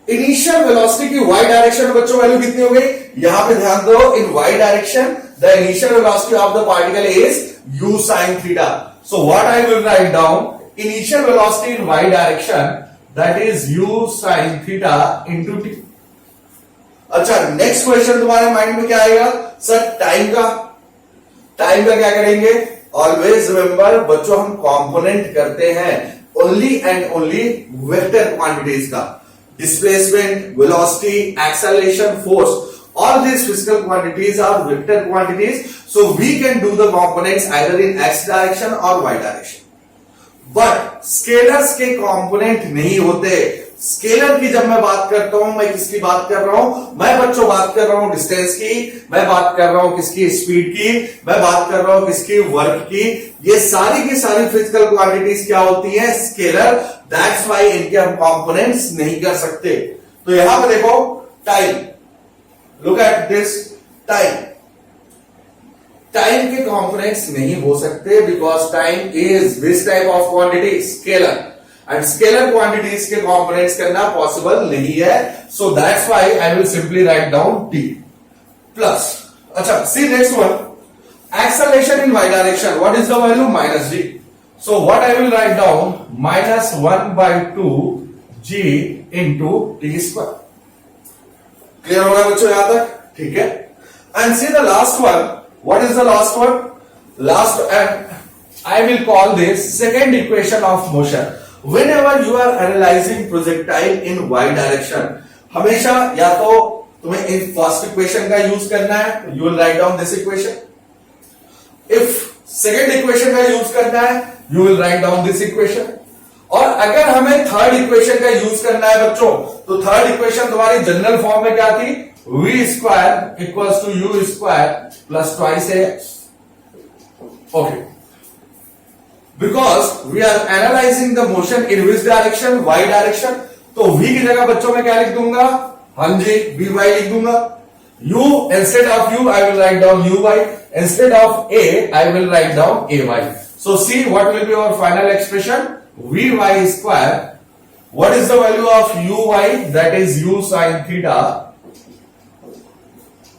इनिशियल वेलोसिटी की y डायरेक्शन में बच्चों वैल्यू कितनी हो गई, यहां पे ध्यान दो. इन y direction the initial velocity of the particle is u sin theta. So what I will write down, initial velocity in y direction that is u sin theta into t. अच्छा, next question तुम्हारे mind में क्या आएगा, sir time का. Time का क्या करेंगे, always remember बच्चों हम कॉम्पोनेंट करते हैं only and only vector quantities का. Displacement, velocity, acceleration, force, all these physical quantities are vector quantities, so we can do the components either in x direction or y direction. But scalars के component नहीं होते. Scalar की जब मैं बात करता हूं, मैं किसकी बात कर रहा हूं, मैं बच्चों बात कर रहा हूं डिस्टेंस की, मैं बात कर रहा हूं किसकी, स्पीड की, मैं बात कर रहा हूं किसकी, वर्क की. ये सारी की सारी फिजिकल क्वांटिटीज क्या होती हैं, स्केलर. दैट्स व्हाई इनके हम कंपोनेंट्स नहीं कर सकते. तो यहां पे देखो time, look at this time. Time के कंपोनेंट्स नहीं हो सकते because time is this type of quantity, scalar. And scalar quantities के कंपोनेंट्स करना पॉसिबल नहीं है. So that's why I will simply write down t plus. अच्छा, see next one, acceleration in y direction, what is the value, minus g. So what I will write down, minus 1/2 g into t square. Clear होगा बच्चों यहां तक, ठीक है. And see the last one, what is the last one, last, and I will call this second equation of motion. Whenever you are analyzing projectile in y direction, हमेशा या तो तुम्हें इन फर्स्ट इक्वेशन का use करना है, you will write down this equation. If second equation का use करना है, you will write down this equation. और अगर हमें थर्ड इक्वेशन का यूज करना है बच्चों, तो थर्ड इक्वेशन तुम्हारी जनरल फॉर्म में क्या थी, v square equals to u square plus twice ax. Okay, because we are analysing the motion in which direction, y direction. तो v की जगह बच्चों में क्या लिख दूंगा, हाँ जी, vy लिख दूंगा. u, instead of u I will write down uy, instead of a I will write down ay. So see what will be our final expression, vy square. What is the value of uy? That is u sin theta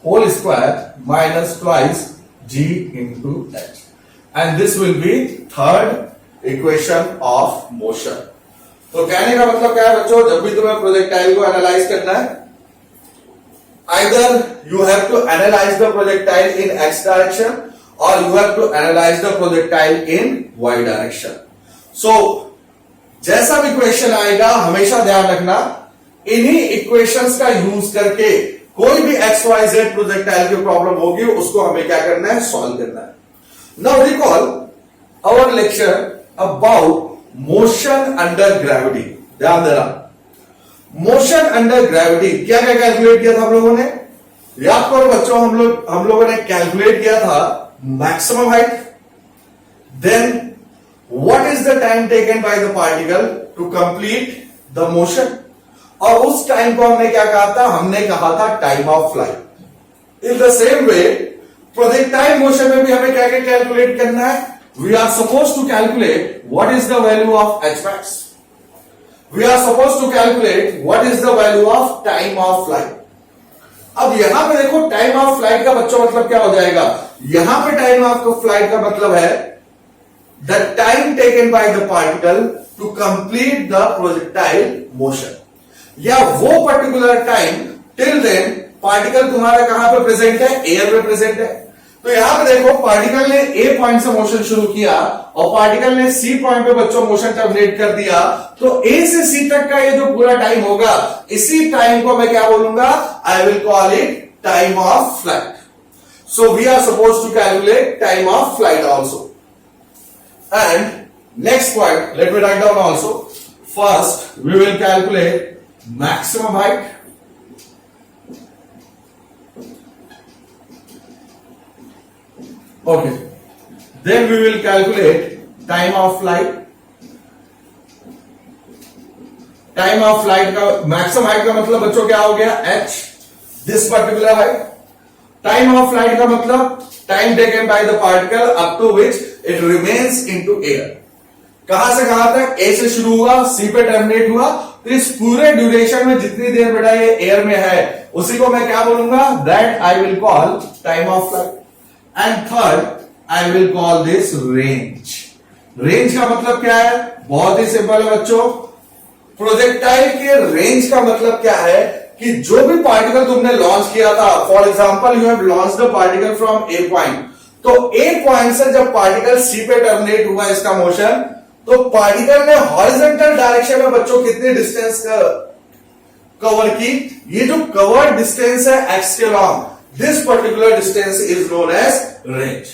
whole square minus twice g into h, and this will be third equation of motion. तो कहने का मतलब क्या है बच्चों, जब भी तुम्हें प्रोजेक्टाइल को एनालाइज करना है, either you have to analyze the projectile in x direction or you have to analyze the projectile in y direction. So जैसा भी क्वेश्चन आएगा हमेशा ध्यान रखना, इन्हीं इक्वेशंस का यूज करके कोई भी एक्स वाई जेड प्रोजेक्टाइल की प्रॉब्लम होगी उसको हमें क्या करना है, सॉल्व करना है. Now recall our lecture about motion under gravity. ध्यान देना, मोशन अंडर ग्रेविटी क्या क्या कैलकुलेट किया था हम लोगों ने, याद करो बच्चों, हम लोगों ने कैलकुलेट किया था maximum height, then what is the time taken by the particle to complete the motion, और उस टाइम को हमने क्या कहा था, हमने कहा था time of flight. In the same way projectile motion में भी हमें क्या क्या कैलकुलेट करना है, we are suppose to calculate what is the value of h max, we are supposed to calculate what is the value of time of flight. अब यहां पे देखो टाइम ऑफ फ्लाइट का बच्चों मतलब क्या हो जाएगा, यहां पे टाइम ऑफ फ्लाइट का मतलब है the time taken by the particle to complete the projectile motion, या वो particular time till then particle तुम्हारा कहां पे प्रेजेंट है, एयर में प्रेजेंट है. तो यहां पे देखो पार्टिकल ने ए पॉइंट से मोशन शुरू किया और पार्टिकल ने सी पॉइंट पे बच्चों मोशन टर्मिनेट कर दिया, तो ए से सी तक का ये जो पूरा टाइम होगा, इसी टाइम को मैं क्या बोलूंगा, I will call it time of flight. So we are suppose to calculate time of flight also. And next point let me write down also. First we will calculate maximum height, okay, then we will calculate time of flight. Time of flight का maximum height का मतलब बच्चों क्या हो गया, h, this particular height. Time of flight का मतलब time taken by the particle up to which it remains into air. कहां से कहां तक, ए से शुरू हुआ, सी पे टर्मिनेट हुआ, तो इस पूरे ड्यूरेशन में जितनी देर बेटा ये एयर में है उसी को मैं क्या बोलूंगा, that I will call time of flight. And third I will call this range. Range का मतलब क्या है, बहुत ही सिंपल है बच्चों, प्रोजेक्टाइल के रेंज का मतलब क्या है कि जो भी पार्टिकल तुमने लॉन्च किया था, for example you have launch the particle from A point, तो ए पॉइंट से जब पार्टिकल सी पे टर्मिनेट हुआ इसका मोशन, तो पार्टिकल ने हॉरिजॉन्टल डायरेक्शन में बच्चों कितनी डिस्टेंस कवर की, ये जो कवर्ड डिस्टेंस है एक्स के long, this particular distance is known as range.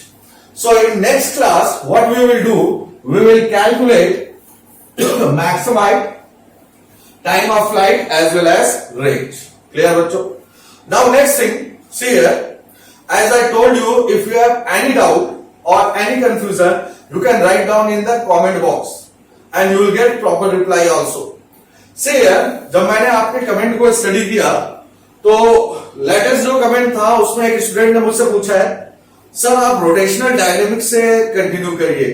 So in next class what we will do, we will calculate maximum height, time of flight as well as range. Clear bachcho? Now next thing, see here, as I told you, if you have any doubt or any confusion, you can write down in the comment box and you will get proper reply also. See here, जब मैंने आपके comment को study किया तो latest जो comment था उसमें एक स्टूडेंट ने मुझसे पूछा है, सर आप रोटेशनल डायनेमिक्स से कंटिन्यू करिए.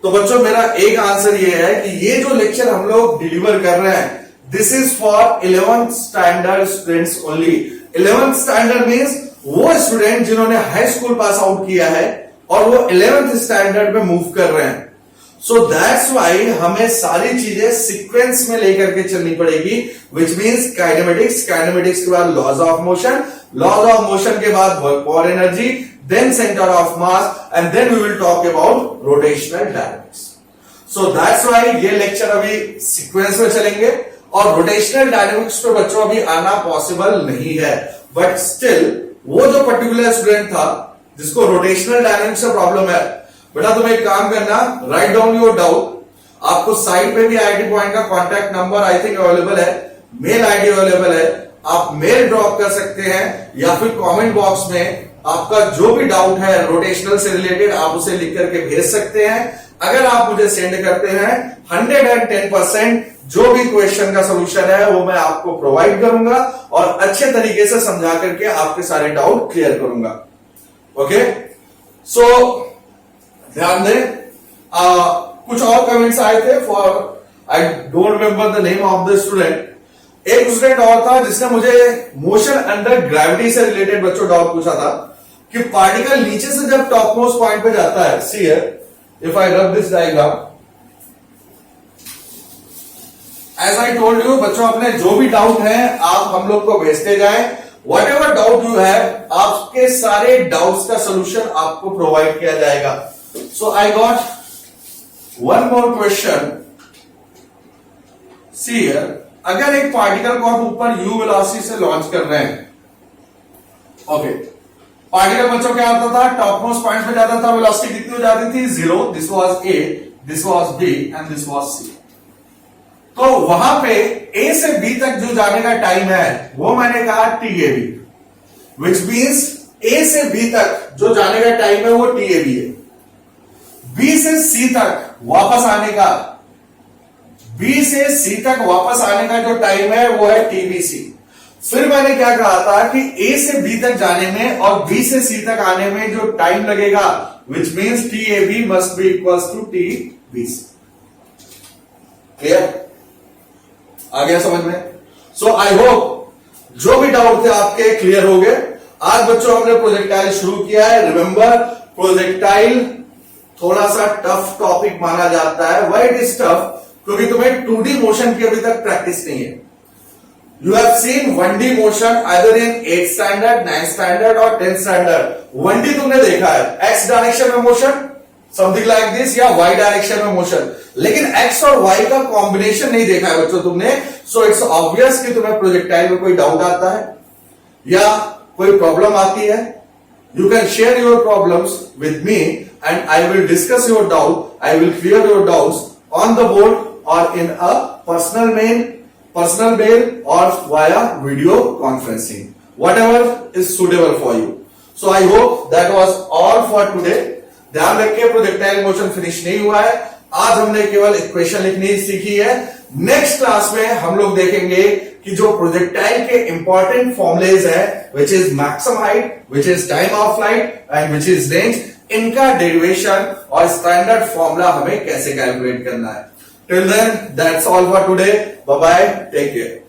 तो बच्चों मेरा एक आंसर ये है कि ये जो लेक्चर हम लोग डिलीवर कर रहे हैं, this is for 11th standard students only. 11th standard means वो स्टूडेंट जिन्होंने हाई स्कूल पास आउट किया है और वो 11th स्टैंडर्ड में मूव कर रहे हैं. सो दैट्स वाई हमें सारी चीजें सीक्वेंस में लेकर के चलनी पड़ेगी, विच मीन्स काइनेमेटिक्स, काइनेमेटिक्स के बाद laws of motion, laws of motion के बाद वर्क और energy, then centre of mass, and then we will talk about rotational dynamics. So that's why ये लेक्चर अभी सीक्वेंस में चलेंगे और रोटेशनल डायनेमिक्स पे बच्चों अभी आना पॉसिबल नहीं है. बट स्टिल वो जो पर्टिकुलर स्टूडेंट था जिसको रोटेशनल डायनेमिक्स से प्रॉब्लम है, बेटा तुम एक काम करना, राइट डाउन योर डाउट. आपको साइट पे भी आईआईटी पॉइंट का contact number I think available है, मेल आईडी अवेलेबल है. आप मेल ड्रॉप कर सकते हैं या फिर कमेंट बॉक्स में आपका जो भी डाउट है रोटेशनल से रिलेटेड आप उसे लिख करके भेज सकते हैं। अगर आप मुझे सेंड करते हैं 110% जो भी क्वेश्चन का सोल्यूशन है वो मैं आपको प्रोवाइड करूंगा और अच्छे तरीके से समझा करके आपके सारे डाउट क्लियर करूंगा। ओके, सो ध्यान दें, कुछ और कमेंट्स आए थे for I don't remember the name of the student. एक स्टूडेंट और था जिसने मुझे मोशन अंडर ग्रेविटी से रिलेटेड बच्चों डाउट पूछा था कि पार्टिकल नीचे से जब टॉप मोस्ट पॉइंट पे जाता है, see here if I rub this diagram, as I told you बच्चों अपने जो भी डाउट है आप हम लोग को भेजते जाएं। Whatever doubt you have, आपके सारे डाउट्स का सोल्यूशन आपको प्रोवाइड किया जाएगा। So I got one more question, see here, अगर एक पार्टिकल को आप ऊपर u वेलोसिटी से लॉन्च कर रहे हैं, ओके, पार्टिकल बच्चों क्या होता था, टॉप मोस्ट पॉइंट पे जाता था, वेलोसिटी कितनी हो जाती थी 0, this was a, this was b and this was c। तो वहां पे a से b तक जो जाने का टाइम है वो मैंने कहा TAB, विच मीन्स a से b तक जो जाने का टाइम है वो TAB है। b से c तक वापस आने का, B से C तक वापस आने का जो टाइम है वो है TBC। फिर मैंने क्या कहा था कि A से B तक जाने में और B से C तक आने में जो टाइम लगेगा which means TAB must be equals to TBC। Clear? आ गया समझ में? सो आई होप जो भी डाउट थे आपके क्लियर हो गए। आज बच्चों हमने प्रोजेक्टाइल शुरू किया है। रिमेंबर, प्रोजेक्टाइल थोड़ा सा टफ टॉपिक माना जाता है। Why it is tough? क्योंकि तुम्हें 2D मोशन की अभी तक प्रैक्टिस नहीं है। You have seen 1D motion either in 8th standard, 9th standard और 10th स्टैंडर्ड। 1D तुमने देखा है, एक्स डायरेक्शन में मोशन समथिंग लाइक दिस या वाई डायरेक्शन में मोशन, लेकिन एक्स और वाई का कॉम्बिनेशन नहीं देखा है बच्चों तुमने। सो इट्स ऑब्वियस कि तुम्हें प्रोजेक्टाइल में कोई डाउट आता है या कोई प्रॉब्लम आती है, you can share your problems with me and I will discuss your doubt, I will clear your doubts on the board or in a personal mail or via video conferencing, whatever is suitable for you. So I hope that was all for today. ध्यान रखिए projectile motion finish नहीं हुआ है। आज हमने केवल equation लिखनी सीखी है। नेक्स्ट क्लास में हम लोग देखेंगे कि जो प्रोजेक्टाइल के इंपॉर्टेंट फॉर्मुलेज है, which is maximum height, which is time of flight and which is range, इनका डेरिवेशन और स्टैंडर्ड फॉर्मूला हमें कैसे कैलकुलेट करना है। Till then that's all for today. Bye bye, take care.